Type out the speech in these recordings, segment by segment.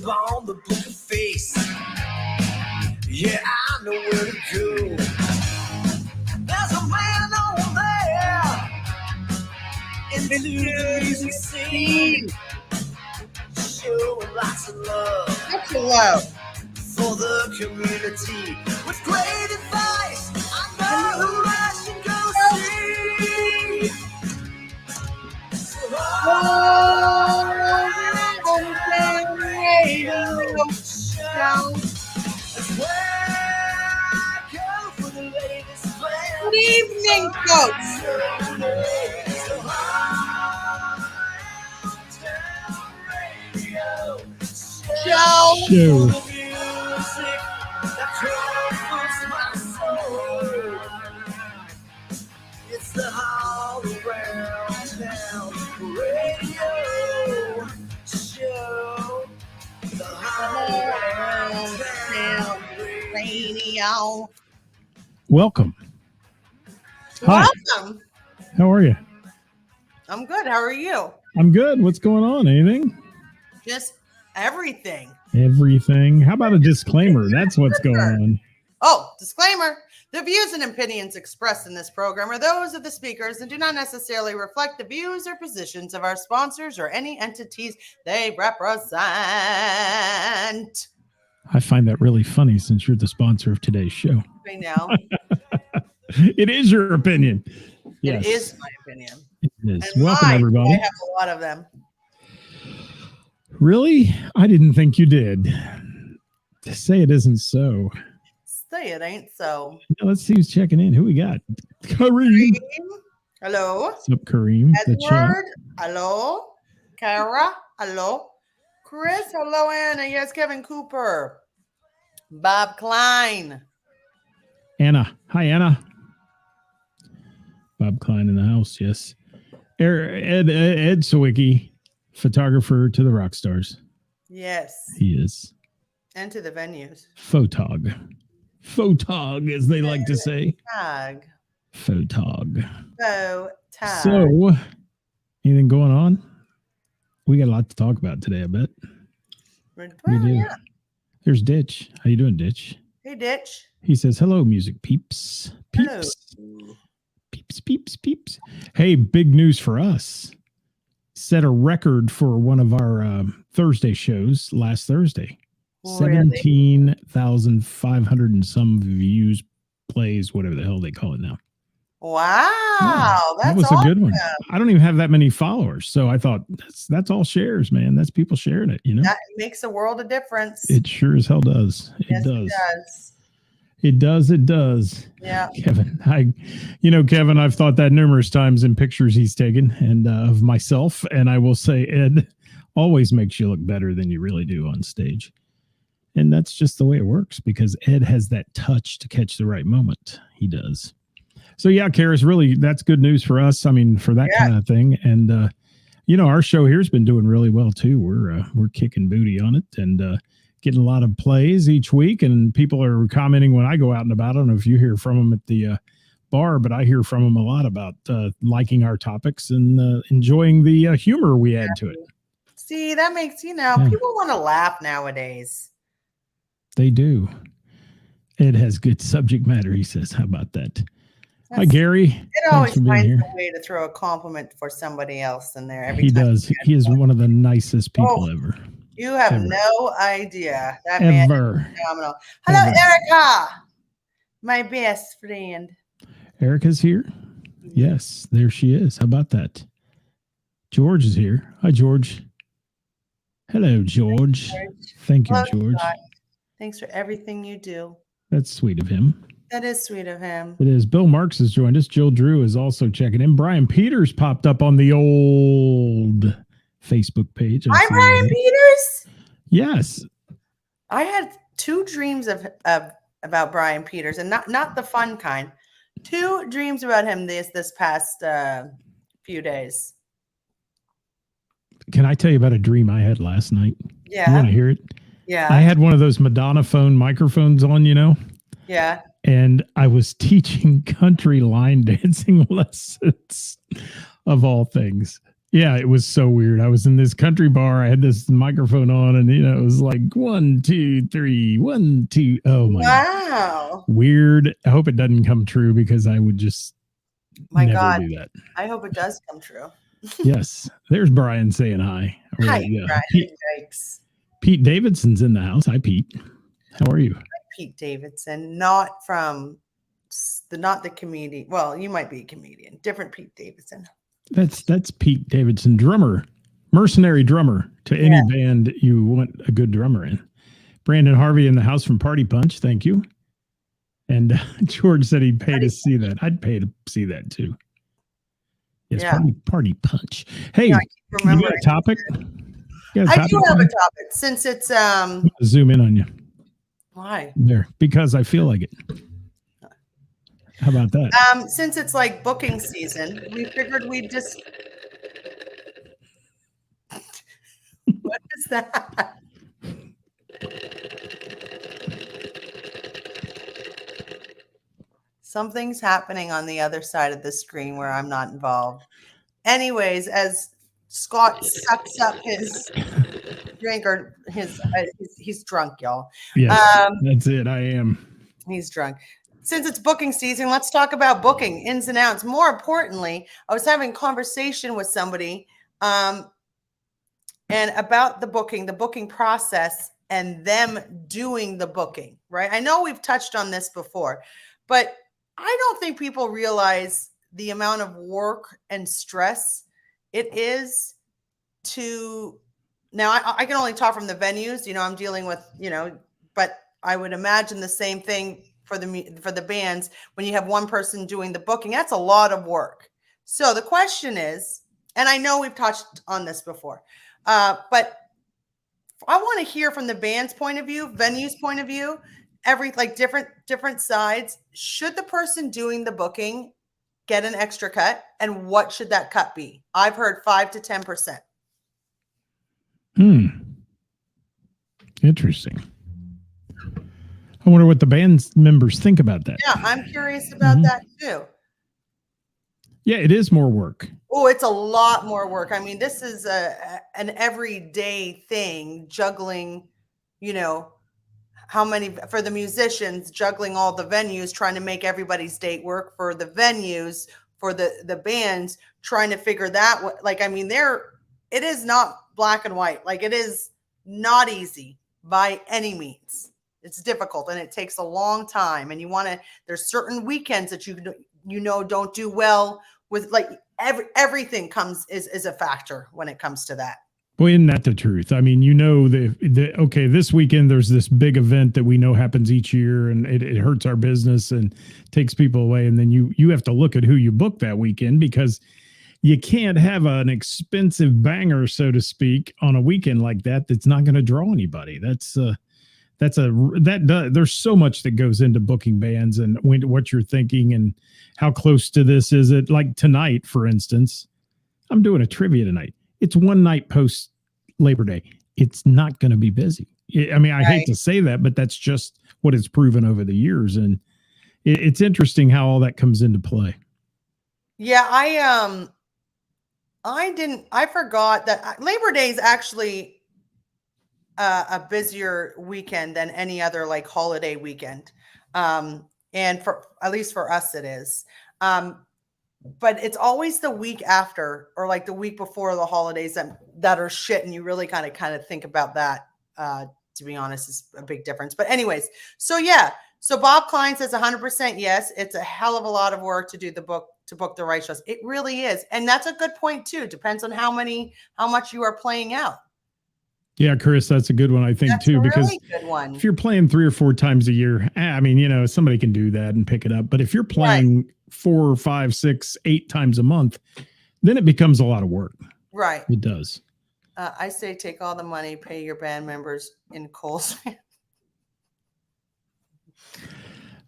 on the book of face. Yeah, I know where to go. There's a man over there into the music scene, showing lots of love. Lots of love for the community. With great advice, I know who I should go see. That's where I go for the latest plan. Good evening, folks. Show. It's the all around town radio show. The all around town radio. Welcome. Hi. Welcome. How are you? I'm good. How are you? I'm good. What's going on? Anything? Just everything. Everything. How about a disclaimer? That's what's going on. Oh, disclaimer. The views and opinions expressed in this program are those of the speakers and do not necessarily reflect the views or positions of our sponsors or any entities they represent. I find that really funny since you're the sponsor of today's show. I know. It is your opinion. Yes. It is my opinion. It is. And Welcome, everybody. I have a lot of them. Really? I didn't think you did. Say it isn't so. Say it ain't so. Now let's see who's checking in. Who we got? Kareem. Hello. What's up, Kareem? Edward. Hello. Kara. Hello. Chris. Hello, Anna. Yes, Kevin Cooper. Bob Klein. Anna. Hi, Anna. Bob Klein in the house. Yes. Ed Sawicki, photographer to the rock stars. Yes. He is. And to the venues. Photog, as they like to say. Tag. Photog. Photog. So, anything going on? We got a lot to talk about today, I bet. Well, We do. yeah. There's Ditch. How you doing, Ditch? Hey, Ditch. He says, hello, music peeps. Peeps. Hello. Peeps. Hey, big news for us. Set a record for one of our Thursday shows last Thursday. Really? 17,500 and some views, plays, whatever the hell they call it now. Wow. Yeah, That's that was awesome. a good one. I don't even have that many followers. So I thought that's all shares, man. That's people sharing it, you know? That makes a world of difference. It sure as hell does. Yes, It does. It does. It does. Yeah. Kevin, Kevin, I've thought that numerous times in pictures he's taken and of myself. And I will say, Ed always makes you look better than you really do on stage. And that's just the way it works because Ed has that touch to catch the right moment. He does. So yeah, Karis, really, that's good news for us. I mean, for that kind of thing. And, our show here's been doing really well too. We're kicking booty on it and, getting a lot of plays each week, and people are commenting when I go out and about. I don't know if you hear from them at the bar, but I hear from them a lot about liking our topics and enjoying the humor we add to it. See, that makes, people want to laugh nowadays. They do. Ed has good subject matter, he says. How about that? Hi, Gary. It always finds a way to throw a compliment for somebody else in there. He does. He is one of the nicest people ever. You have no idea. That man is phenomenal. Hello, Erica, my best friend. Erica's here? Yes, there she is. How about that? George is here. Hi, George. Hello, George. Thank you, George. Thanks for everything you do. That's sweet of him. That is sweet of him. It is. Bill Marks has joined us. Jill Drew is also checking in. Brian Peters popped up on the old Facebook page. Hi, Brian Peters. Yes. I had two dreams about Brian Peters, and not the fun kind. Two dreams about him this past few days. Can I tell you about a dream I had last night? Yeah. You want to hear it? Yeah. I had one of those Madonna phone microphones on, Yeah. And I was teaching country line dancing lessons of all things. Yeah, it was so weird. I was in this country bar. I had this microphone on, and it was like 1, 2, 3, 1, 2. Oh my God. Wow. Weird. I hope it doesn't come true because I would just My never God. do that. I hope it does come true. Yes. There's Brian saying hi. Hi, Yeah. Brian. Yikes. Pete Davidson's in the house. Hi, Pete. How are you? Pete Davidson, not the comedian. Well, you might be a comedian. Different Pete Davidson. That's Pete Davidson, drummer, mercenary drummer to any band you want a good drummer in. Brandon Harvey in the house from Party Punch. Thank you. And George said he'd pay to see that. I'd pay to see that too. Yes, Party Punch. Hey, you got a topic? I do have a topic since it's zoom in on you. Why? There, because I feel like it. How about that? Since it's like booking season, we figured we'd just. What is that? Something's happening on the other side of the screen where I'm not involved. Anyways, as Scott sucks up his drink, or he's drunk, y'all. Yes, that's it. I am. He's drunk. Since it's booking season, let's talk about booking ins and outs. More importantly, I was having a conversation with somebody and about the booking process and them doing the booking, right? I know we've touched on this before, but I don't think people realize the amount of work and stress it is to, now I can only talk from the venues, I'm dealing with, but I would imagine the same thing for the bands. When you have one person doing the booking, that's a lot of work. So the question is, and I know we've touched on this before, but I want to hear from the band's point of view, venue's point of view, different sides. Should the person doing the booking get an extra cut, and what should that cut be? I've heard 5 to 10%. Interesting. I wonder what the band members think about that. Yeah, I'm curious about that too. Yeah, it is more work. Oh, it's a lot more work. I mean, this is an everyday thing, juggling, how many for the musicians, juggling all the venues, trying to make everybody's date work, for the venues, for the bands, trying to figure that. It is not black and white. Like, it is not easy by any means. It's difficult and it takes a long time. And there's certain weekends that don't do well with, like, everything is a factor when it comes to that. Well, isn't that the truth? I mean, okay, this weekend there's this big event that we know happens each year, and it hurts our business and takes people away. And then you have to look at who you book that weekend, because you can't have an expensive banger, so to speak, on a weekend like that that's not going to draw anybody. There's so much that goes into booking bands, and what you're thinking and how close to this is it. Like tonight, for instance, I'm doing a trivia tonight. It's one night post Labor Day. It's not going to be busy. I mean, I hate to say that, but that's just what it's proven over the years. And it's interesting how all that comes into play. Yeah, I forgot that Labor Day is actually a busier weekend than any other like holiday weekend. And at least for us, it is. But it's always the week after, or like the week before the holidays that are shit. And you really kind of think about that, to be honest, is a big difference. But anyways, so Bob Klein says 100% yes. It's a hell of a lot of work to book the right shows. It really is. And that's a good point too. Depends on how much you are playing out. Yeah, Chris, that's a good one, I think, that's too, because really good one. If you're playing 3 or 4 times a year, I mean, somebody can do that and pick it up. But if you're playing 4, 5, 6, 8 times a month, then it becomes a lot of work. Right. It does. I say take all the money, pay your band members in Coles.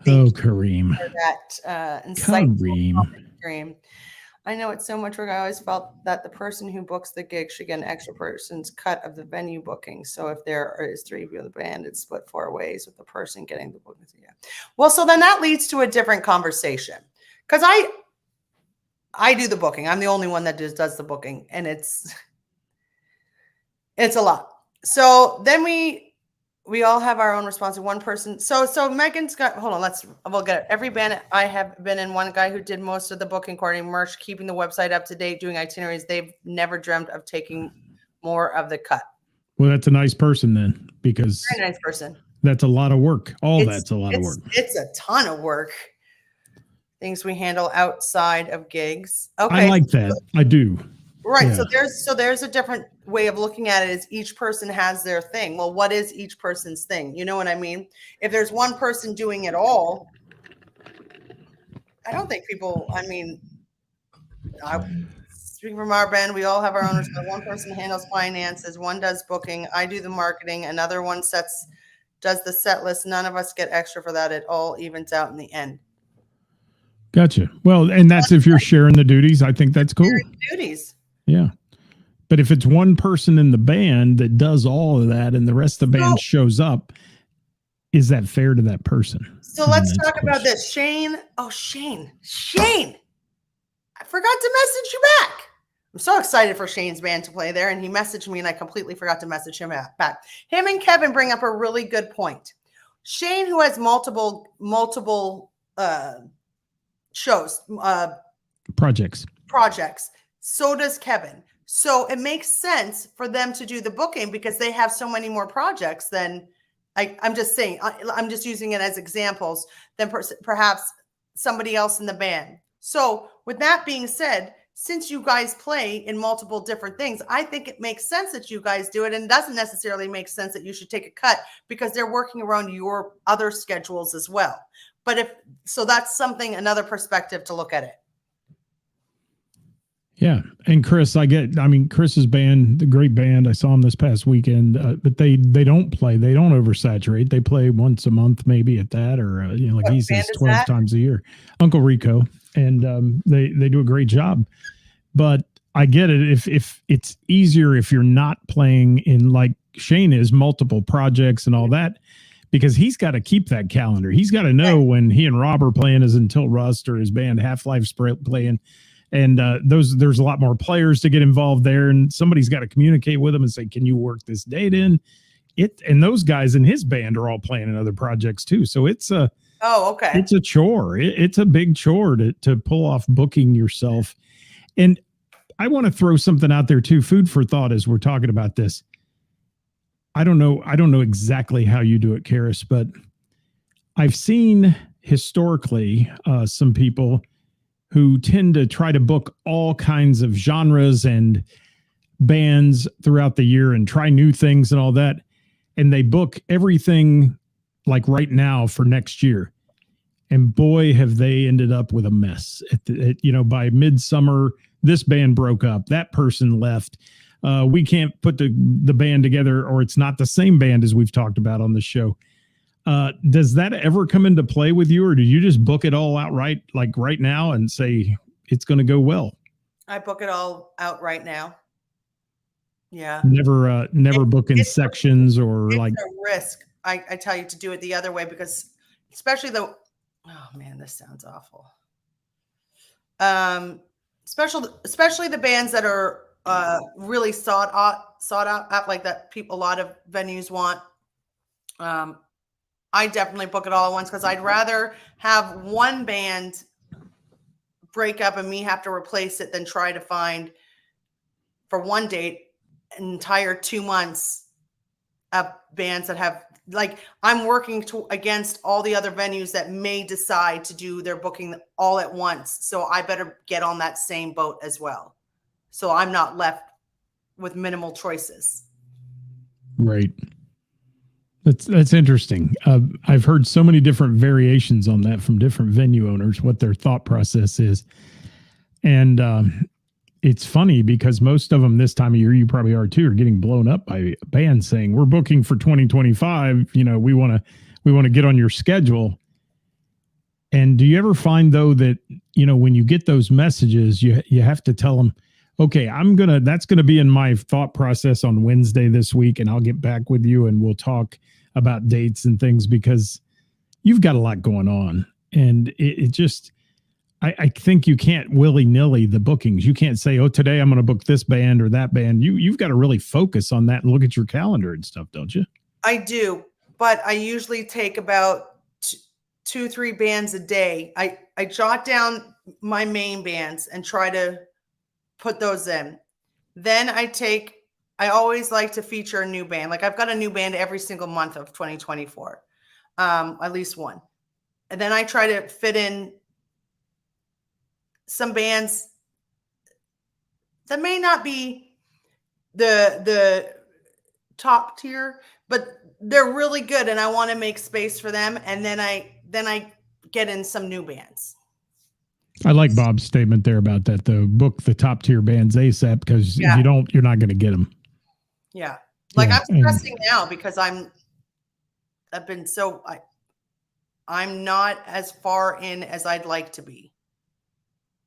Kareem. For that insightful Kareem. I know it's so much work. I always felt that the person who books the gig should get an extra person's cut of the venue booking. So if there is 3 of the band, it's split 4 ways with the person getting the booking. Yeah. Well, so then that leads to a different conversation, because I do the booking. I'm the only one that does the booking, and it's a lot. So then we all have our own responsibility. One person. So Megan's got, hold on, we'll get it. Every band I have been in, one guy who did most of the booking, coordinating merch, keeping the website up to date, doing itineraries. They've never dreamt of taking more of the cut. Well, that's a nice person then, because Very nice person. that's a lot of work. That's a lot of work. It's a ton of work. Things we handle outside of gigs. Okay. I like that. I do. Right. Yeah. So there's a different way of looking at it, is each person has their thing. Well, what is each person's thing? You know what I mean? If there's one person doing it all, I don't think people, speaking from our band, we all have our own. One person handles finances, one does booking, I do the marketing, another one does the set list. None of us get extra for that. It all evens out in the end. Gotcha. Well, and that's if you're sharing the duties. I think that's cool. Duties. Yeah. But if it's one person in the band that does all of that and the rest of the band shows up, is that fair to that person? So let's talk about this. Shane. Oh, Shane. I forgot to message you back. I'm so excited for Shane's band to play there. And he messaged me and I completely forgot to message him back. Him and Kevin bring up a really good point. Shane, who has multiple shows, projects. So does Kevin. So it makes sense for them to do the booking because they have so many more projects than I'm just saying. I'm just using it as examples than perhaps somebody else in the band. So with that being said, since you guys play in multiple different things, I think it makes sense that you guys do it, and it doesn't necessarily make sense that you should take a cut because they're working around your other schedules as well. But that's another perspective to look at it. Yeah. And Chris, Chris's band, the great band, I saw him this past weekend, but they don't play. They don't oversaturate. They play once a month, maybe at that, or, like he says 12 times a year. Uncle Rico. And they do a great job. But I get it. If it's easier if you're not playing in, like Shane is, multiple projects and all that, because he's got to keep that calendar. He's got to know when he and Rob are playing as Until Rust or his band Half-Life's playing. And there's a lot more players to get involved there, and somebody's got to communicate with them and say, "Can you work this date in?" And those guys in his band are all playing in other projects too. So it's a it's a chore. It's a big chore to pull off booking yourself. And I want to throw something out there too, food for thought, as we're talking about this. I don't know exactly how you do it, Ceris, but I've seen historically some people who tend to try to book all kinds of genres and bands throughout the year and try new things and all that. And they book everything like right now for next year. And boy, have they ended up with a mess. By midsummer, this band broke up. That person left. We can't put the band together, or it's not the same band as we've talked about on the show. Does that ever come into play with you, or do you just book it all outright, like right now, and say it's going to go well? I book it all out right now. Yeah. Never book in sections or it's like a risk. I tell you to do it the other way, because especially oh man, this sounds awful. Especially the bands that are really sought out, like that a lot of venues want. I definitely book it all at once because I'd rather have one band break up and me have to replace it than try to find for one date an entire 2 months of bands that have, like, I'm working against all the other venues that may decide to do their booking all at once. So I better get on that same boat as well, so I'm not left with minimal choices. Right. That's interesting. I've heard so many different variations on that from different venue owners, what their thought process is. And it's funny because most of them this time of year, you probably are too, are getting blown up by bands saying, "We're booking for 2025. We want to get on your schedule." And do you ever find though that, when you get those messages, you have to tell them, "Okay, that's going to be in my thought process on Wednesday this week, and I'll get back with you and we'll talk about dates and things," because you've got a lot going on. And it just, I think you can't willy-nilly the bookings. You can't say, oh, today I'm going to book this band or that band. You've got to really focus on that and look at your calendar and stuff, don't you? I do, but I usually take about 2-3 bands a day. I jot down my main bands and try to put those in. Then I always like to feature a new band. Like I've got a new band every single month of 2024, at least one. And then I try to fit in some bands that may not be the top tier, but they're really good, and I want to make space for them. And then I get in some new bands. I like Bob's statement there about that, though. Book the top tier bands ASAP, because if you don't, you're not going to get them. Yeah. Like I'm stressing now because I'm not as far in as I'd like to be.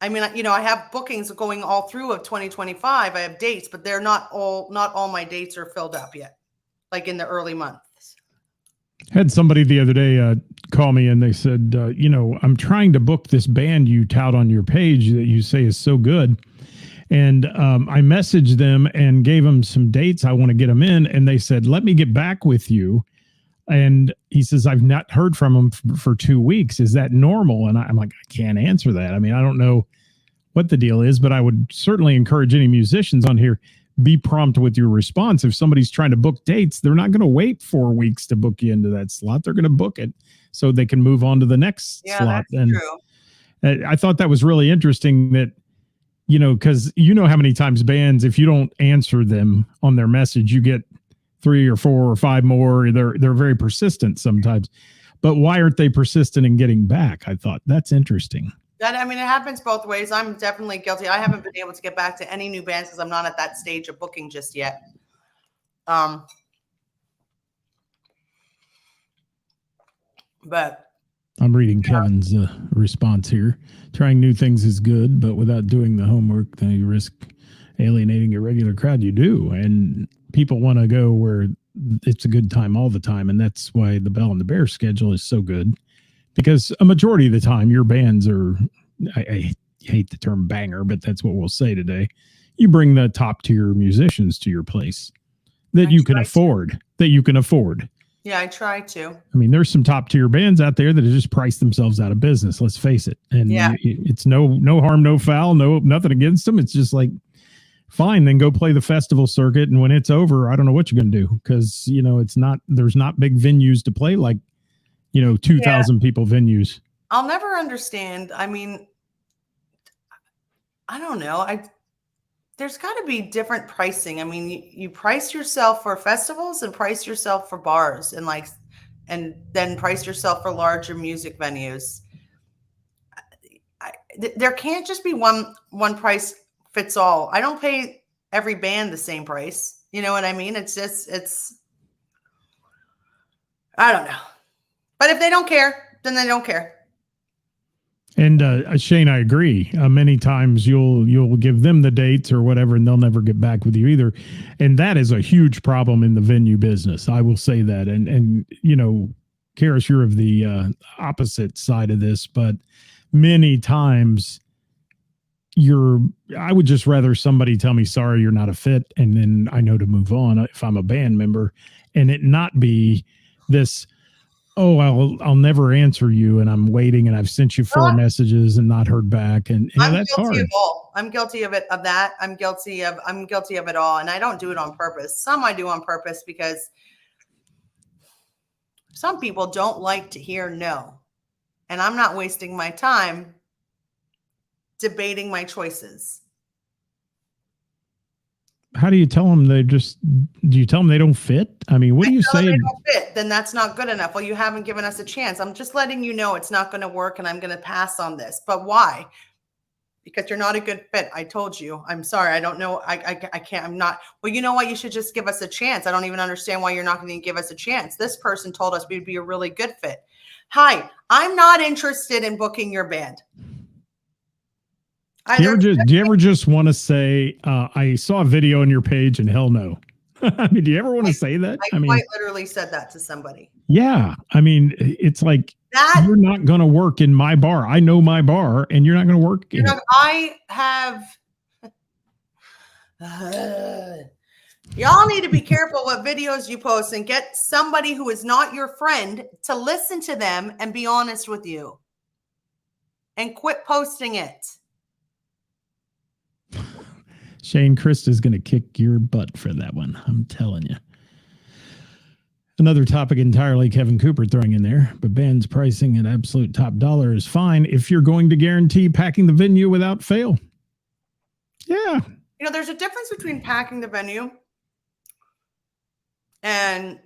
I mean, I have bookings going all through of 2025. I have dates, but they're not all my dates are filled up yet, like in the early months. Had somebody the other day call me and they said, I'm trying to book this band you tout on your page that you say is so good. And I messaged them and gave them some dates I want to get them in. And they said, let me get back with you. And he says, I've not heard from him for 2 weeks. Is that normal? And I'm like, I can't answer that. I mean, I don't know what the deal is, but I would certainly encourage any musicians on here, be prompt with your response. If somebody's trying to book dates, they're not going to wait 4 weeks to book you into that slot. They're going to book it so they can move on to the next slot. That's true. I thought that was really interesting that, because how many times bands, if you don't answer them on their message, you get 3 or 4 or 5 more. They're very persistent sometimes, but why aren't they persistent in getting back? I thought that's interesting. It happens both ways. I'm definitely guilty. I haven't been able to get back to any new bands because I'm not at that stage of booking just yet. But I'm reading Kevin's response here. Trying new things is good, but without doing the homework, then you risk alienating your regular crowd. You do. And people want to go where it's a good time all the time. And that's why the Bell and the Bear schedule is so good, because a majority of the time your bands are, I hate the term banger, but that's what we'll say today. You bring the top tier musicians to your place that you can afford. Yeah, I try to. I mean, there's some top tier bands out there that have just priced themselves out of business. Let's face it. And it's no harm, no foul, nothing against them. It's just like, fine, then go play the festival circuit. And when it's over, I don't know what you're going to do, because, there's not big venues to play like, 2,000 people venues. I'll never understand. I mean, I don't know. There's got to be different pricing. I mean, you price yourself for festivals and price yourself for bars and then price yourself for larger music venues. There can't just be one price fits all. I don't pay every band the same price. You know what I mean? It's I don't know. But if they don't care, then they don't care. And Shane, I agree. Many times you'll give them the dates or whatever, and they'll never get back with you either. And that is a huge problem in the venue business. I will say that. And Ceris, you're of the opposite side of this, but many times I would just rather somebody tell me, sorry, you're not a fit. And then I know to move on if I'm a band member, and it not be this, oh, I'll never answer you, and I'm waiting, and I've sent you 4 messages and not heard back, and that's hard. I'm guilty of that. I'm guilty of it all, and I don't do it on purpose. Some I do on purpose because some people don't like to hear no, and I'm not wasting my time debating my choices. How do you tell them do you tell them they don't fit? I mean, what do you say? They don't fit, then that's not good enough. Well, you haven't given us a chance. I'm just letting you know it's not going to work and I'm going to pass on this. But why? Because you're not a good fit. I told you. I'm sorry. I don't know. I can't. I'm not. Well, you know what? You should just give us a chance. I don't even understand why you're not going to give us a chance. This person told us we'd be a really good fit. Hi, I'm not interested in booking your band. Do you ever just want to say, I saw a video on your page and hell no? I mean, do you ever want to say that? I quite literally said that to somebody. Yeah. I mean, it's like That you're not going to work in my bar. I know my bar, and you're not going to work in it. I have. Y'all need to be careful what videos you post and get somebody who is not your friend to listen to them and be honest with you. And quit posting it. Shane, Krista's going to kick your butt for that one. I'm telling you. Another topic entirely Kevin Cooper throwing in there, but bands pricing at absolute top dollar is fine if you're going to guarantee packing the venue without fail. Yeah. You know, there's a difference between packing the venue and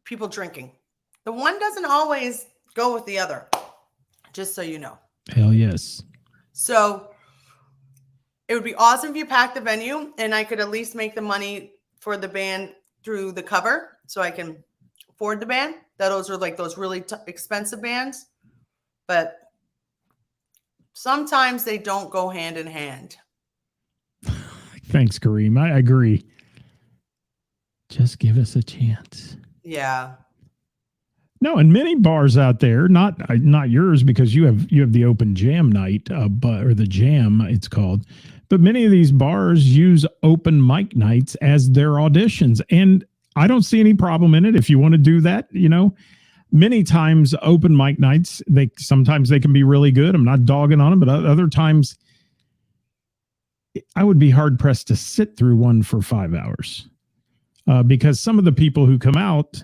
people drinking. The one doesn't always go with the other, just so you know. Hell yes. So it would be awesome if you packed the venue and I could at least make the money for the band through the cover so I can afford the band. Those are like those really expensive bands. But sometimes they don't go hand in hand. Thanks, Kareem. I agree. Just give us a chance. Yeah. No, and many bars out there, not yours because you have the open jam night, or the jam it's called. But many of these bars use open mic nights as their auditions, and I don't see any problem in it if you want to do that. You know, many times open mic nights, sometimes they can be really good. I'm not dogging on them, but other times I would be hard pressed to sit through one for 5 hours because some of the people who come out,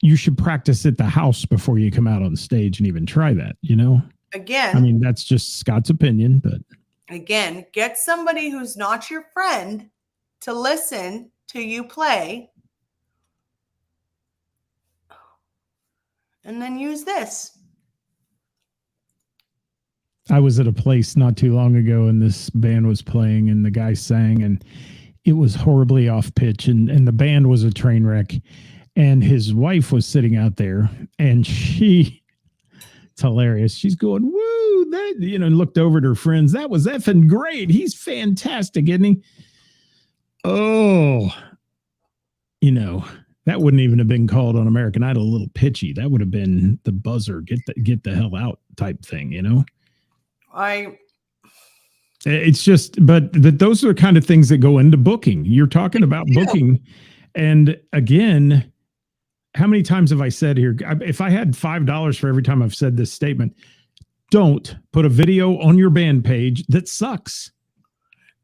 you should practice at the house before you come out on stage and even try that, you know? Again, I mean, that's just Scott's opinion, but again, get somebody who's not your friend to listen to you play and then use this. I was at a place not too long ago and this band was playing and the guy sang and it was horribly off pitch and the band was a train wreck and his wife was sitting out there and it's hilarious. She's going, woo, that, you know, and looked over at her friends. That was effing great. He's fantastic, isn't he? Oh, you know, that wouldn't even have been called on American Idol a little pitchy. That would have been the buzzer, get the hell out type thing, you know? It's just, but those are the kind of things that go into booking. You're talking about booking. And again, how many times have I said here, if I had $5 for every time I've said this statement, don't put a video on your band page that sucks.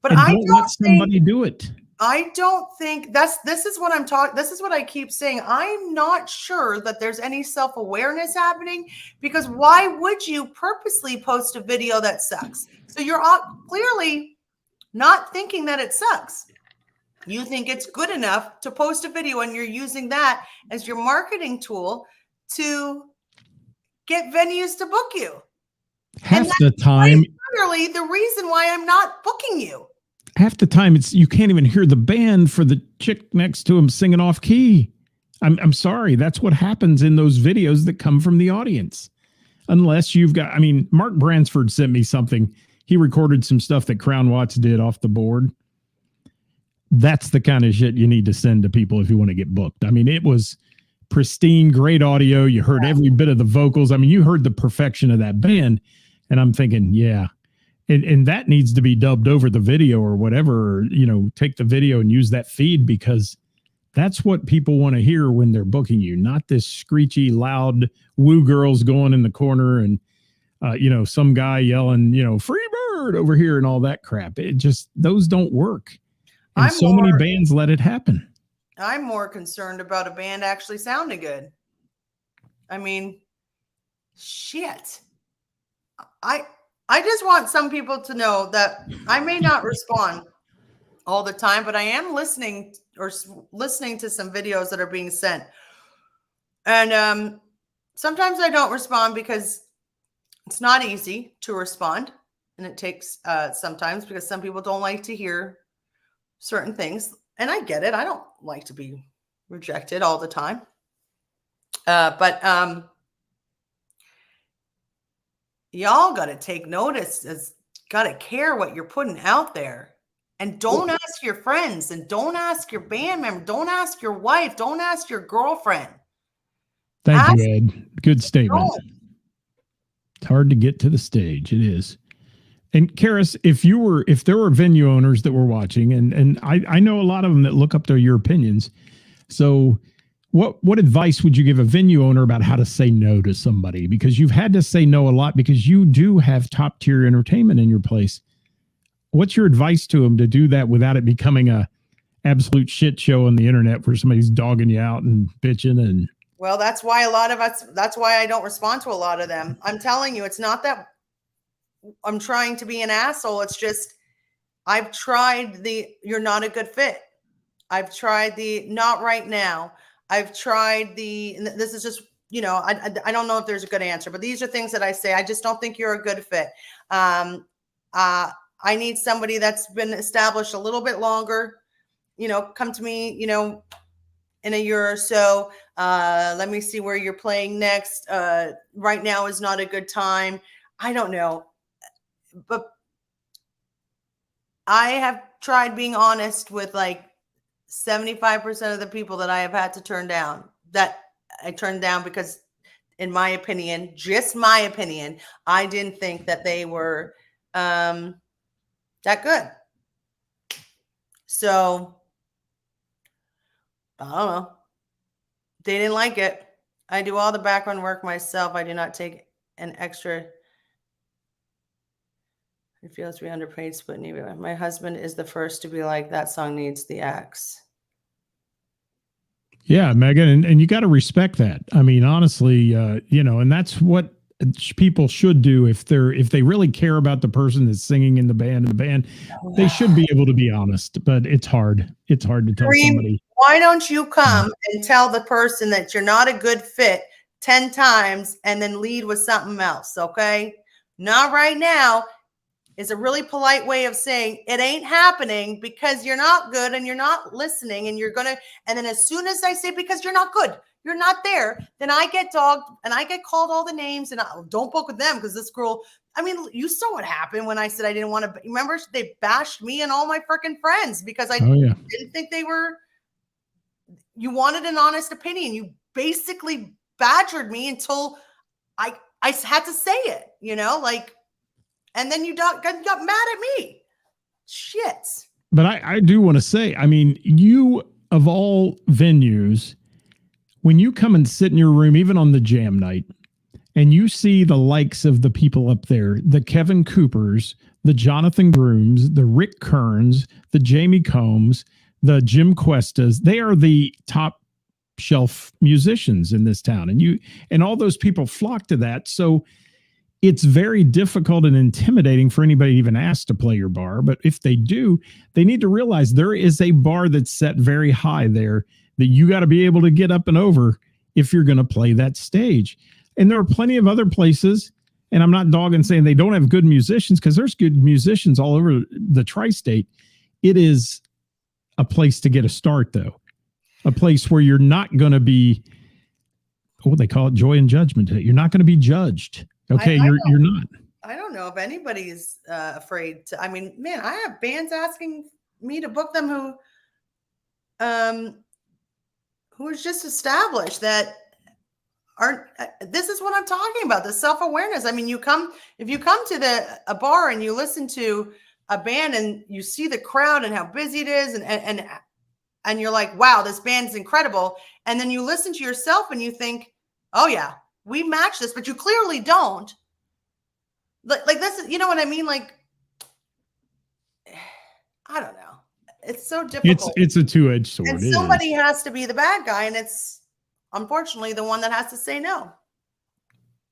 But and don't let somebody do it. I don't think this is what I'm talking. This is what I keep saying. I'm not sure that there's any self-awareness happening because why would you purposely post a video that sucks? So you're clearly not thinking that it sucks. You think it's good enough to post a video and you're using that as your marketing tool to get venues to book you. Half the time, literally the reason why I'm not booking you. Half the time you can't even hear the band for the chick next to him singing off key. I'm sorry. That's what happens in those videos that come from the audience. Unless you've got, I mean, Mark Bransford sent me something. He recorded some stuff that Crown Watts did off the board. That's the kind of shit you need to send to people if you want to get booked. I mean, it was pristine, great audio. You heard every bit of the vocals. I mean, you heard the perfection of that band. And I'm thinking, yeah. And that needs to be dubbed over the video or whatever, or, you know, take the video and use that feed because that's what people want to hear when they're booking you, not this screechy, loud woo girls going in the corner and, you know, some guy yelling, you know, free bird over here and all that crap. It just, those don't work. And many bands let it happen. I'm more concerned about a band actually sounding good. I mean, shit. I just want some people to know that I may not respond all the time, but I am listening to some videos that are being sent. And sometimes I don't respond because it's not easy to respond. And it takes sometimes because some people don't like to hear certain things. And I get it. I don't like to be rejected all the time. But y'all got to take notice. Got to care what you're putting out there. And don't ask your friends, and don't ask your band member, don't ask your wife, don't ask your girlfriend. Thank you, Ed. Good statement. Don't. It's hard to get to the stage. It is. And Karis, if there were venue owners that were watching, and I know a lot of them that look up to your opinions. So what advice would you give a venue owner about how to say no to somebody? Because you've had to say no a lot because you do have top tier entertainment in your place. What's your advice to them to do that without it becoming a absolute shit show on the internet where somebody's dogging you out and bitching? And well, that's why I don't respond to a lot of them. I'm telling you, it's not that I'm trying to be an asshole. It's just, I've tried you're not a good fit. I've tried not right now. I've tried this is just, I don't know if there's a good answer, but these are things that I say. I just don't think you're a good fit. I need somebody that's been established a little bit longer, come to me, in a year or so. Let me see where you're playing next. Right now is not a good time. I don't know. But I have tried being honest with like 75% of the people that I have had to turn down, that I turned down because, in my opinion, just my opinion, I didn't think that they were that good. So I don't know. They didn't like it. I do all the background work myself. I do not take an extra. It feels to be underpaid, split anyway. My husband is the first to be like, that song needs the axe. Yeah, Megan, and you got to respect that. I mean, honestly, and that's what people should do if they really care about the person that's singing in the band. They should be able to be honest. But it's hard. It's hard to tell somebody. Why don't you come and tell the person that you're not a good fit 10 times and then lead with something else? Okay, not right now. Is a really polite way of saying it ain't happening because you're not good and you're not listening and and then as soon as I say, because you're not good, you're not there, then I get dogged and I get called all the names and don't book with them because this girl, I mean, you saw what happened when I said I didn't want to, remember they bashed me and all my freaking friends because I didn't think you wanted an honest opinion. You basically badgered me until I had to say it, and then you got mad at me. Shit. But I do want to say, I mean, you, of all venues, when you come and sit in your room, even on the jam night, and you see the likes of the people up there, the Kevin Coopers, the Jonathan Grooms, the Rick Kearns, the Jamie Combs, the Jim Cuestas, they are the top shelf musicians in this town. And all those people flock to that. So it's very difficult and intimidating for anybody to even ask to play your bar. But if they do, they need to realize there is a bar that's set very high there that you got to be able to get up and over if you're going to play that stage. And there are plenty of other places, and I'm not dogging saying they don't have good musicians, because there's good musicians all over the tri-state. It is a place to get a start, though. A place where you're not going to be, what they call it, joy and judgment. You're not going to be judged. Okay, you're not. I don't know if anybody's afraid to. I mean, man, I have bands asking me to book them who is just established that aren't. This is what I'm talking about. The self-awareness. I mean, if you come to a bar and you listen to a band and you see the crowd and how busy it is, and you're like, wow, this band's incredible, and then you listen to yourself and you think, oh yeah, we match this, but you clearly don't. Like this is, you know what I mean? Like, I don't know. It's so difficult. It's a two-edged sword. And somebody has to be the bad guy, and it's unfortunately the one that has to say no.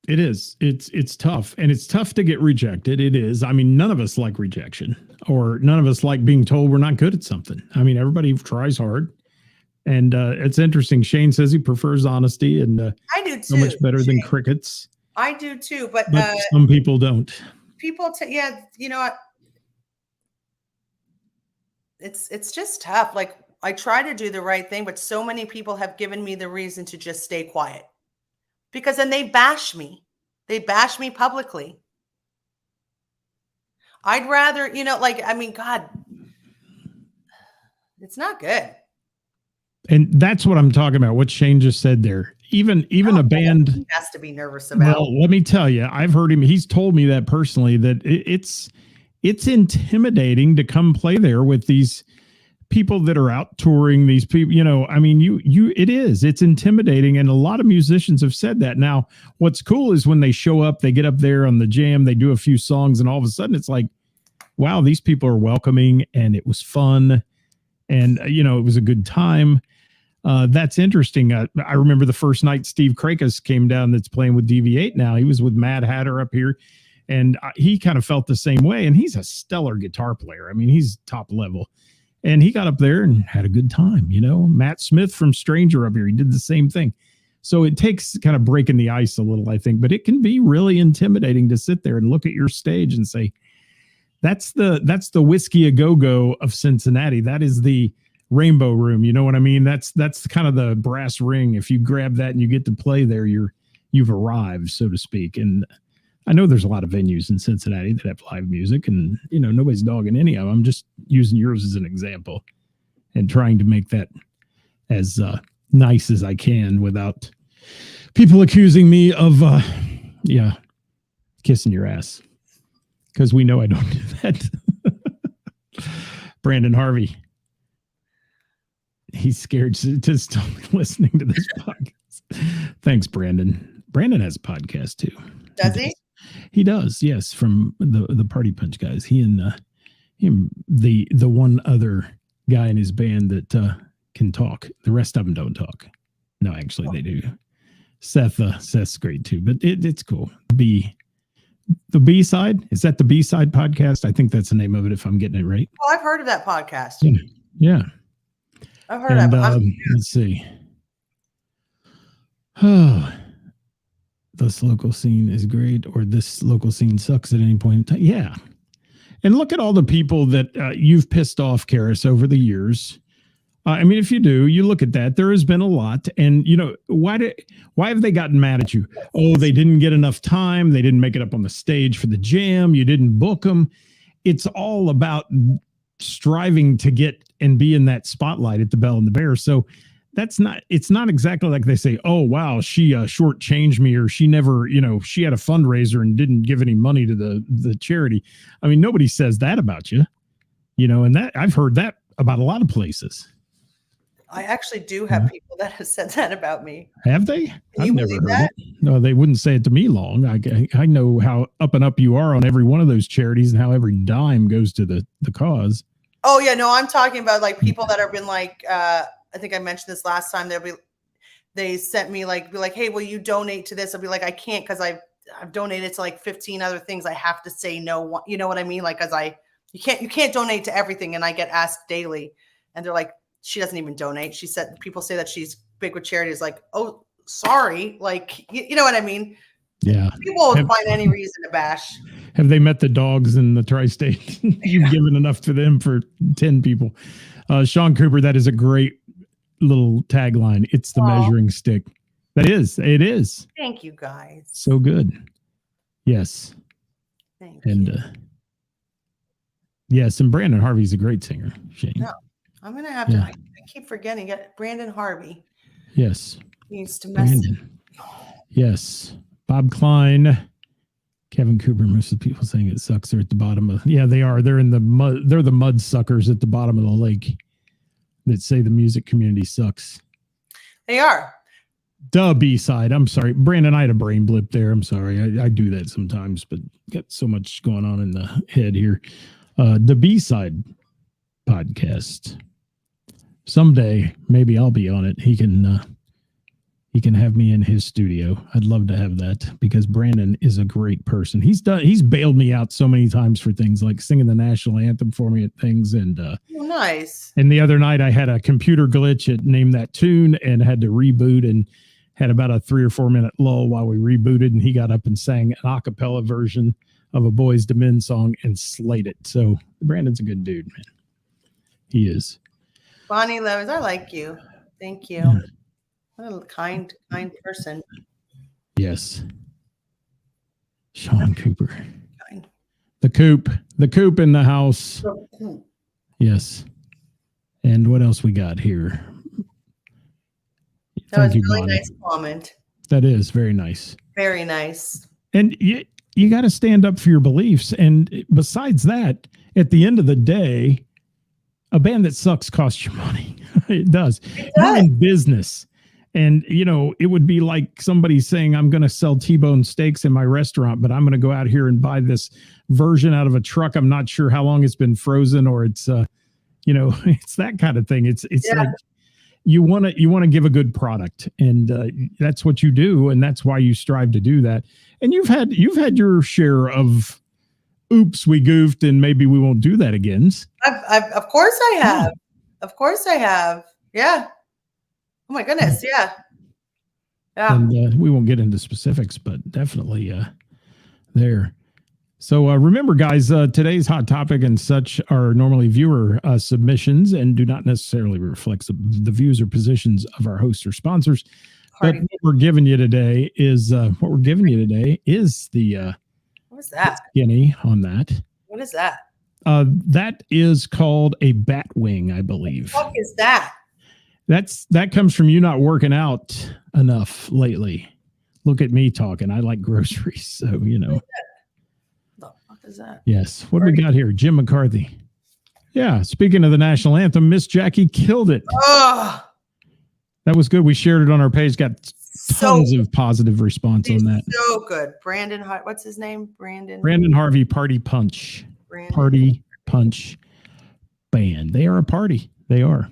It is. It's tough, and it's tough to get rejected. It is. I mean, none of us like rejection, or none of us like being told we're not good at something. I mean, everybody tries hard. And it's interesting. Shane says he prefers honesty, and I do too. So much better than crickets. I do too, but some people don't. People, you know what? It's just tough. Like, I try to do the right thing, but so many people have given me the reason to just stay quiet, because then they bash me. They bash me publicly. I'd rather, God. It's not good. And that's what I'm talking about. What Shane just said there. Even a band He has to be nervous about. Well, let me tell you, I've heard him. He's told me that personally, that it's intimidating to come play there with these people that are out touring. These people, I mean, it's intimidating, and a lot of musicians have said that. Now, what's cool is when they show up, they get up there on the jam, they do a few songs, and all of a sudden, it's like, wow, these people are welcoming, and it was fun, and it was a good time. That's interesting. I remember the first night Steve Krakus came down, that's playing with DV8 now. He was with Mad Hatter up here, and he kind of felt the same way. And he's a stellar guitar player. I mean, he's top level. And he got up there and had a good time. Matt Smith from Stranger up here, he did the same thing. So it takes kind of breaking the ice a little, I think. But it can be really intimidating to sit there and look at your stage and say, that's the Whiskey A Go-Go of Cincinnati. That is the Rainbow Room, you know what I mean? That's kind of the brass ring. If you grab that and you get to play there, you've arrived, so to speak. And I know there's a lot of venues in Cincinnati that have live music, and nobody's dogging any of them. I'm just using yours as an example and trying to make that as nice as I can without people accusing me of kissing your ass, because we know I don't do that. Brandon Harvey. He's scared to stop listening to this podcast. Thanks, Brandon. Brandon has a podcast too. Does he? He does, yes. From the Party Punch guys. He and him, the one other guy in his band that can talk. The rest of them don't talk. No, actually, they do. Seth's great too, but it's cool. The B-side, is that the B-side podcast? I think that's the name of it, if I'm getting it right. Oh, I've heard of that podcast. Yeah. I've heard of it. Let's see. Oh, this local scene is great, or this local scene sucks at any point in time. Yeah. And look at all the people that you've pissed off, Ceris, over the years. I mean, if you do, you look at that, there has been a lot. And, why have they gotten mad at you? Oh, they didn't get enough time. They didn't make it up on the stage for the jam. You didn't book them. It's all about striving to get and be in that spotlight at the Bell and the Bear. So it's not exactly like they say, oh, wow, she shortchanged me, or she never, she had a fundraiser and didn't give any money to the charity. I mean, nobody says that about you, and that I've heard that about a lot of places. I actually do have people that have said that about me. Have they? I've never heard that? it. No, they wouldn't say it to me long. I know how up and up you are on every one of those charities and how every dime goes to the cause. Oh yeah, no, I'm talking about like people that have been like, I think I mentioned this last time. They sent me be like, hey, will you donate to this? I'll be like, I can't, because I've donated to like 15 other things. I have to say no. You know what I mean? Like, you can't donate to everything, and I get asked daily, and they're like, she doesn't even donate. She said, people say that she's big with charities. Like, oh, sorry. Like, you know what I mean? Yeah. People will find any reason to bash. Have they met the dogs in the tri-state? You've given enough to them for 10 people. Sean Cooper, that is a great little tagline. It's the measuring stick. It is. Thank you, guys. So good. Yes. Thank you. Yes, and Brandon Harvey's a great singer, Shane. No, I'm going to have to, I keep forgetting it. Brandon Harvey. Yes. Needs to message. Yes. Bob Klein. Kevin Cooper, most of the people saying it sucks. They're at the bottom of, they are. They're in the mud. They're the mud suckers at the bottom of the lake that say the music community sucks. They are. The B-side. I'm sorry. Brandon, I had a brain blip there. I'm sorry. I do that sometimes, but got so much going on in the head here. The B-side podcast. Someday, maybe I'll be on it. He can have me in his studio. I'd love to have that, because Brandon is a great person. He's bailed me out so many times for things like singing the national anthem for me at things. And nice. And the other night I had a computer glitch at Name That Tune and had to reboot, and had about a 3 or 4 minute lull while we rebooted. And he got up and sang an a cappella version of a Boys to Men song and slayed it. So Brandon's a good dude, man. He is. Bonnie Levers, I like you. Thank you. Yeah. What a kind person. Yes. Sean Cooper. Kind. The coop in the house. Yes. And what else we got here? That was Thank you, a really Bonnie. nice comment. That is very nice. Very nice. And you got to stand up for your beliefs. And besides that, at the end of the day, a band that sucks costs you money. It does. You're in business. And, it would be like somebody saying, I'm going to sell T-bone steaks in my restaurant, but I'm going to go out here and buy this version out of a truck. I'm not sure how long it's been frozen, or it's, it's that kind of thing. It's like you want to give a good product, and that's what you do. And that's why you strive to do that. And you've had your share of, oops, we goofed and maybe we won't do that again. Of course I have. Of course I have. Yeah. Oh my goodness. Yeah. Yeah. And we won't get into specifics, but definitely there. So remember, guys, today's hot topic and such are normally viewer submissions and do not necessarily reflect the views or positions of our hosts or sponsors. But what we're giving you today is the what is that? Skinny on that. What is that? That is called a bat wing, I believe. What is that? That comes from you not working out enough lately. Look at me talking. I like groceries, so What the fuck is that? Yes. What do we got here? Jim McCarthy. Yeah. Speaking of the national anthem, Miss Jackie killed it. Oh, that was good. We shared it on our page. Got tons of positive response on that. So good. Brandon, what's his name? Brandon Harvey, Party Punch. Party Punch Band. They are a party. They are.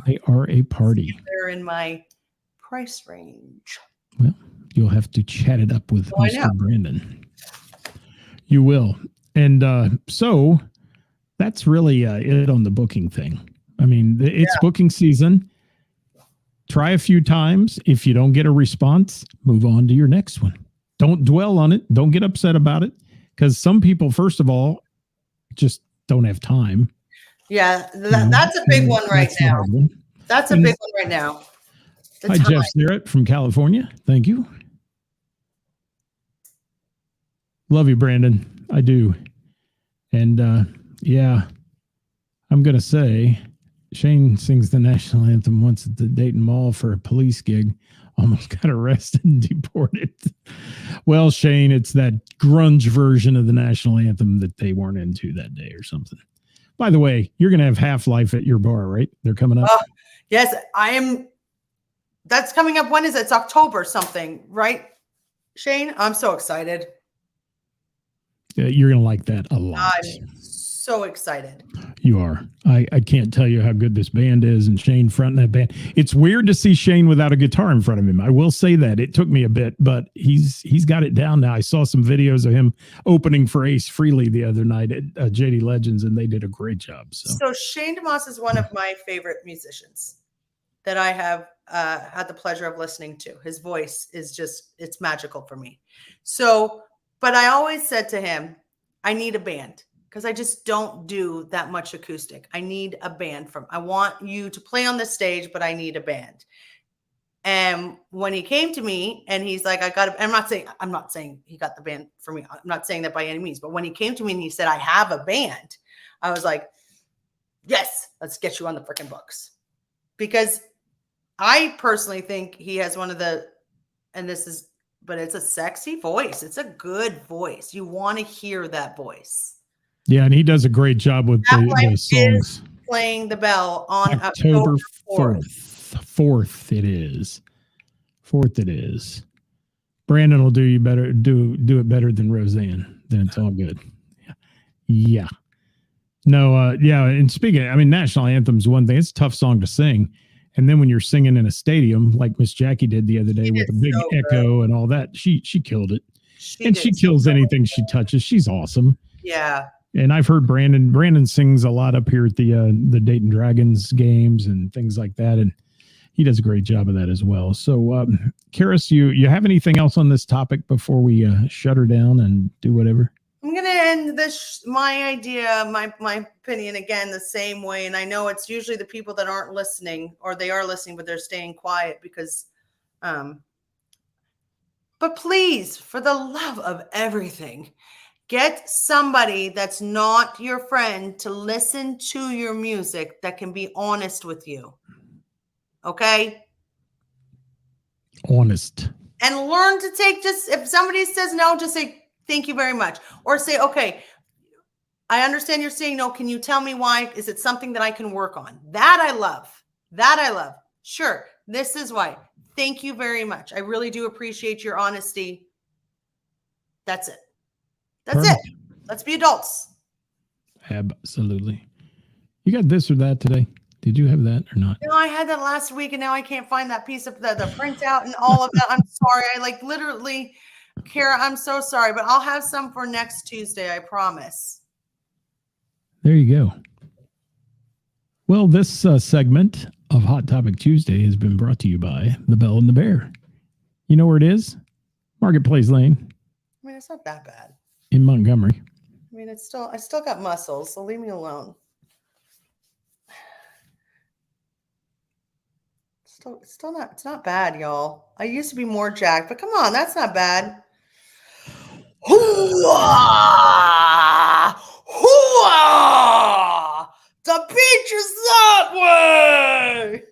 They are a party. They're in my price range. Well, you'll have to chat it up with Mr. Brandon. You will. And so that's really it on the booking thing. I mean, it's booking season. Try a few times. If you don't get a response, move on to your next one. Don't dwell on it. Don't get upset about it. Because some people, first of all, just don't have time. Yeah, that's a big one right now. That's a big one right now. Hi, Jeff Starrett from California. Thank you. Love you, Brandon. I do. And I'm going to say Shane sings the national anthem once at the Dayton Mall for a police gig. Almost got arrested and deported. Well, Shane, it's that grunge version of the national anthem that they weren't into that day or something. By the way, you're going to have Half-Life at your bar, right? They're coming up. Yes, I am. That's coming up. When is it? It's October something, right, Shane? I'm so excited. You're going to like that a lot. I'm so excited. You are. I can't tell you how good this band is, and Shane fronting that band. It's weird to see Shane without a guitar in front of him. I will say that. It took me a bit, but he's got it down now. I saw some videos of him opening for Ace Frehley the other night at JD Legends, and they did a great job. So Shane DeMoss is one of my favorite musicians that I have had the pleasure of listening to. His voice is it's magical for me. So, but I always said to him, I need a band. Because I just don't do that much acoustic. I need a band I want you to play on the stage, but I need a band. And when he came to me and he's like, I'm not saying he got the band for me. I'm not saying that by any means, but when he came to me and he said, I have a band, I was like, yes, let's get you on the freaking books. Because I personally think he has but it's a sexy voice. It's a good voice. You want to hear that voice. Yeah, and he does a great job with the songs. Playing the bell on October 4th. 4th it is. 4th it is. Brandon will do you better. Do it better than Roseanne. Then it's all good. Yeah. No. Yeah. And speaking, national anthem's one thing. It's a tough song to sing, and then when you're singing in a stadium like Miss Jackie did the other day with a big echo and all that, she killed it. She kills anything she touches. She's awesome. Yeah. And I've heard Brandon sings a lot up here at the Dayton Dragons games and things like that. And he does a great job of that as well. So, Ceris, you have anything else on this topic before we shut her down and do whatever? I'm going to end my idea, my opinion again, the same way. And I know it's usually the people that aren't listening, or they are listening, but they're staying quiet because, but please, for the love of everything, Get somebody that's not your friend to listen to your music that can be honest with you. Okay? Honest. And learn to take just, if somebody says no, just say, thank you very much. Or say, okay, I understand you're saying no. Can you tell me why? Is it something that I can work on? That I love. That I love. Sure. This is why. Thank you very much. I really do appreciate your honesty. That's it. That's Perfect. it. Let's be adults. Absolutely. You got this or that today? Did you have that or not? No, I had that last week and now I can't find that piece of the printout and all of that. I'm sorry. I like literally, Kara, I'm so sorry, but I'll have some for next Tuesday. I promise. There you go. Well, this segment of Hot Topic Tuesday has been brought to you by The Bell and the Bear. You know where it is? Marketplace Lane I mean, it's not that bad. in Montgomery. I mean, I still got muscles, so leave me alone. It's not bad, y'all. I used to be more jacked, but come on, that's not bad. Hoo-ah! Hoo-ah! The beach is that way!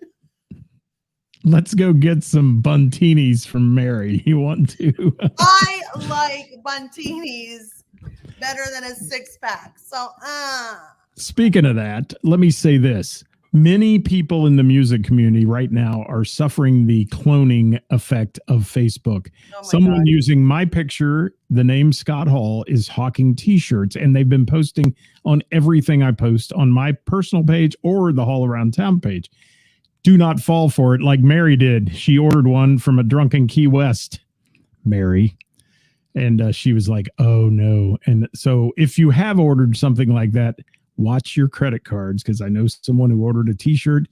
Let's go get some buntinis from Mary. You want to? I like buntinis better than a six-pack. So, Speaking of that, let me say this. Many people in the music community right now are suffering the cloning effect of Facebook. oh my Someone God. using my picture, the name Scott Hall, is hawking t-shirts, and they've been posting on everything I post on my personal page or the Hall Around Town page. Do not fall for it like Mary did. She ordered one from a drunken Key West, Mary, and she was like, oh no. And so if you have ordered something like that, watch your credit cards, because I know someone who ordered a t-shirt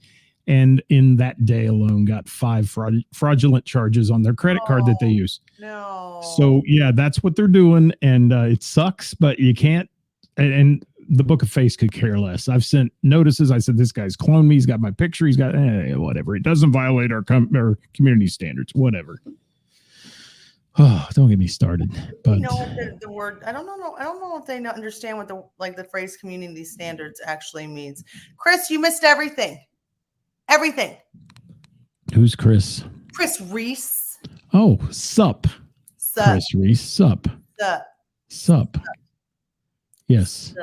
and in that day alone got 5 fraudulent charges on their credit card that they use. No. So yeah, that's what they're doing. And it sucks, but you can't, and the Book of Face could care less. I've sent notices. I said, this guy's cloned me. He's got my picture. He's got whatever. It doesn't violate our community standards, whatever. Oh, don't get me started. But You know what the word, I don't know if they understand what the phrase community standards actually means. Chris, you missed everything. Everything. who's Chris? Chris Reese. Oh, sup. Chris Reese. Sup. Sup. Yes.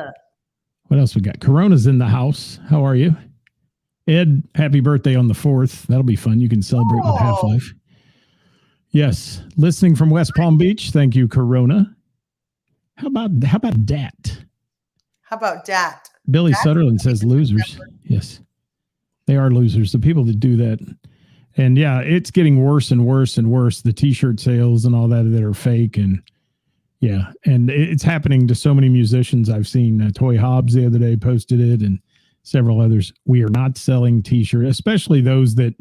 What else we got? Corona's in the house. How are you? Ed, happy birthday on the 4th. That'll be fun. You can celebrate with Half-Life. Yes. Listening from West Palm Beach. Thank you, Corona. How about dat? How about dat? Billy Sutherland says losers. Yes. They are losers. The people that do that. And yeah, it's getting worse and worse and worse. The t-shirt sales and all that are fake. And yeah, and it's happening to so many musicians. I've seen Toy Hobbs the other day posted it and several others. We are not selling t-shirts, especially those that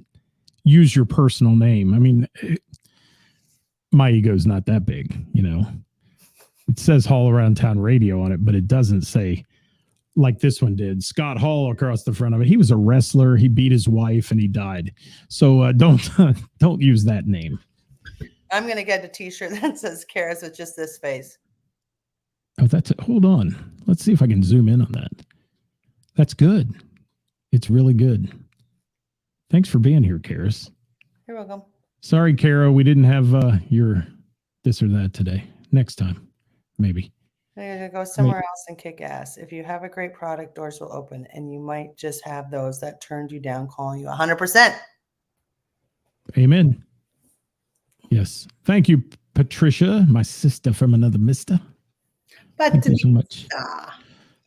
use your personal name. I mean, my ego's not that big, you know. It says Hall Around Town Radio on it, but it doesn't say, like this one did, Scott Hall across the front of it. He was a wrestler. He beat his wife and he died. So don't use that name. I'm going to get a t-shirt that says Ceris with just this face. Oh, that's it. Hold on. Let's see if I can zoom in on that. That's good. It's really good. Thanks for being here, Ceris. You're welcome. Sorry, Kara, we didn't have your this or that today. Next time, maybe. You're going to go somewhere else and kick ass. If you have a great product, doors will open, and you might just have those that turned you down calling you 100%. Amen. Yes. Thank you, Patricia, my sister from another mister. Thank you so much.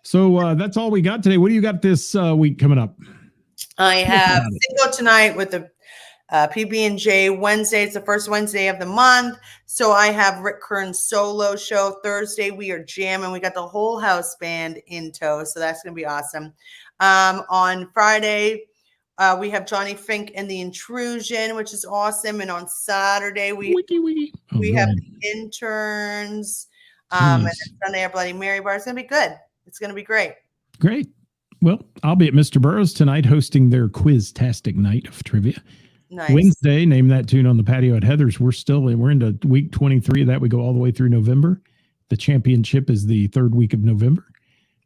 So that's all we got today. What do you got this week coming up? I have single tonight with the PB&J Wednesday. It's the first Wednesday of the month. So I have Rick Kern's solo show. Thursday, we are jamming. We got the whole house band in tow. So that's going to be awesome. On Friday, we have Johnny Fink and the Intrusion, which is awesome. And on Saturday, we have interns. And then Sunday, our Bloody Mary bar. It's going to be good. It's going to be great. Great. Well, I'll be at Mr. Burroughs tonight hosting their quiz-tastic night of trivia. Nice. Wednesday, name that tune on the patio at Heather's. We're into week 23 of that. We go all the way through November. The championship is the third week of November.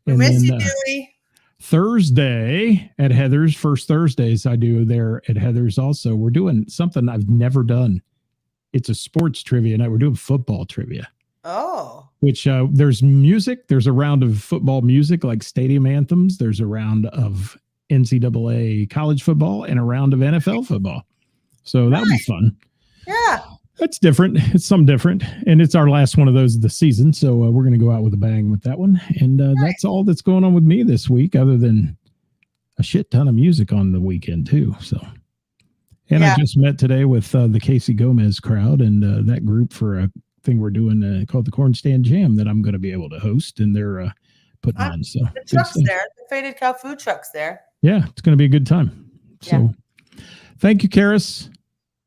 We miss you, Dewey. Thursday at Heather's, first Thursdays I do there at Heather's also. We're doing something I've never done. It's a sports trivia night. We're doing football trivia. Oh. Which there's music. There's a round of football music like stadium anthems. There's a round of NCAA college football and a round of NFL football. So that'll be fun. Yeah. That's different. It's something different. And it's our last one of those of the season. So we're going to go out with a bang with that one. And that's all that's going on with me this week, other than a shit ton of music on the weekend too. So, and I just met today with the Casey Gomez crowd and that group for a thing we're doing called the Corn Stand Jam that I'm going to be able to host. And they're putting on. So the truck's there. The Faded Cow food truck's there. Yeah, it's going to be a good time. So thank you, Ceris.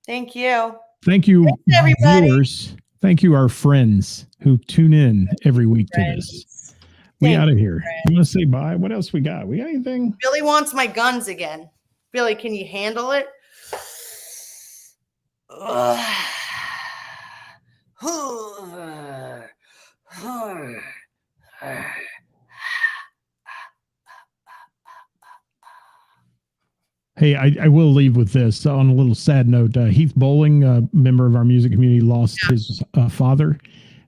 Thank you. Thank you, thanks, everybody. Viewers. Thank you, our friends who tune in every week to this. We out of here. You want to say bye? What else we got? We got anything? Billy wants my guns again. Billy, can you handle it? Hey, I will leave with this on a little sad note. Heath Bowling, a member of our music community, lost his father.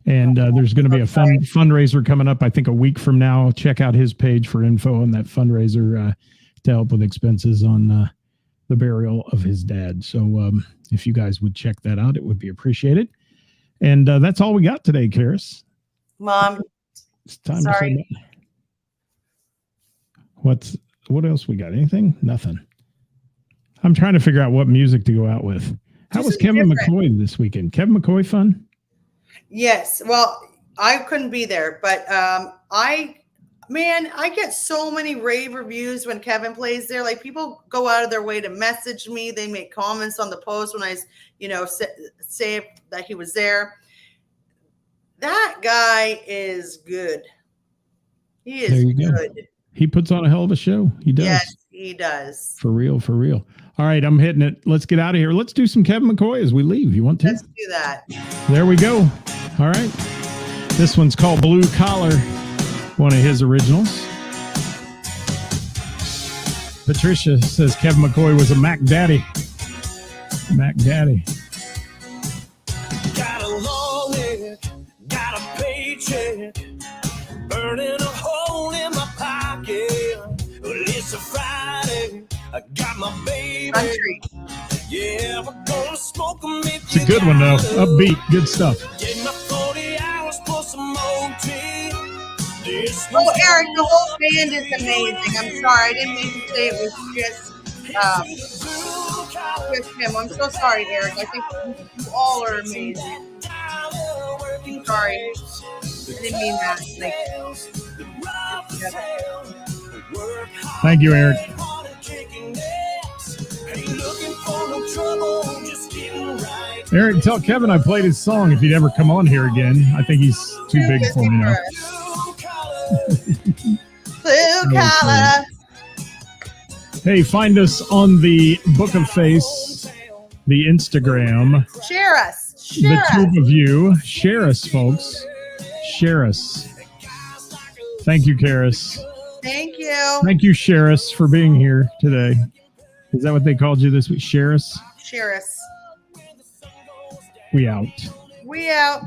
And there's going to be a fundraiser coming up, I think, a week from now. Check out his page for info on that fundraiser to help with expenses on the burial of his dad. So if you guys would check that out, it would be appreciated. And that's all we got today, Ceris. Mom, it's time to say bye. What else we got? Anything? Nothing. I'm trying to figure out what music to go out with. How was Kevin McCoy this weekend? Kevin McCoy fun? Yes. Well, I couldn't be there, but I get so many rave reviews when Kevin plays there. Like, people go out of their way to message me. They make comments on the post when I, say that he was there. That guy is good. He is good. He puts on a hell of a show. He does. Yes, he does. For real, for real. All right, I'm hitting it. Let's get out of here. Let's do some Kevin McCoy as we leave. You want to? Let's do that. There we go. All right. This one's called Blue Collar, one of his originals. Patricia says Kevin McCoy was a Mac Daddy. Mac Daddy. Got a long neck, got a paycheck, burning a hole in my pocket. Well, it's a Friday, I got my baby. Country. Yeah, we're gonna smoke them if it's a good one, though. Upbeat, good stuff. Get my 40 hours plus some OT. Oh, Eric, the whole band is amazing. I'm sorry, I didn't mean to say it was just him. I'm so sorry, Eric. I think you all are amazing. I'm sorry. I didn't mean that. Thank you, Eric. Eric, tell Kevin I played his song if he'd ever come on here again. I think he's too big for me now. Blue collar. Hey, find us on the Book of Face, the Instagram. Share us. The two of you. Share us, folks. Share us. Thank you, Ceris. Thank you. Thank you, Ceris, for being here today. Is that what they called you this week? Ceris? Share us. We out. We out.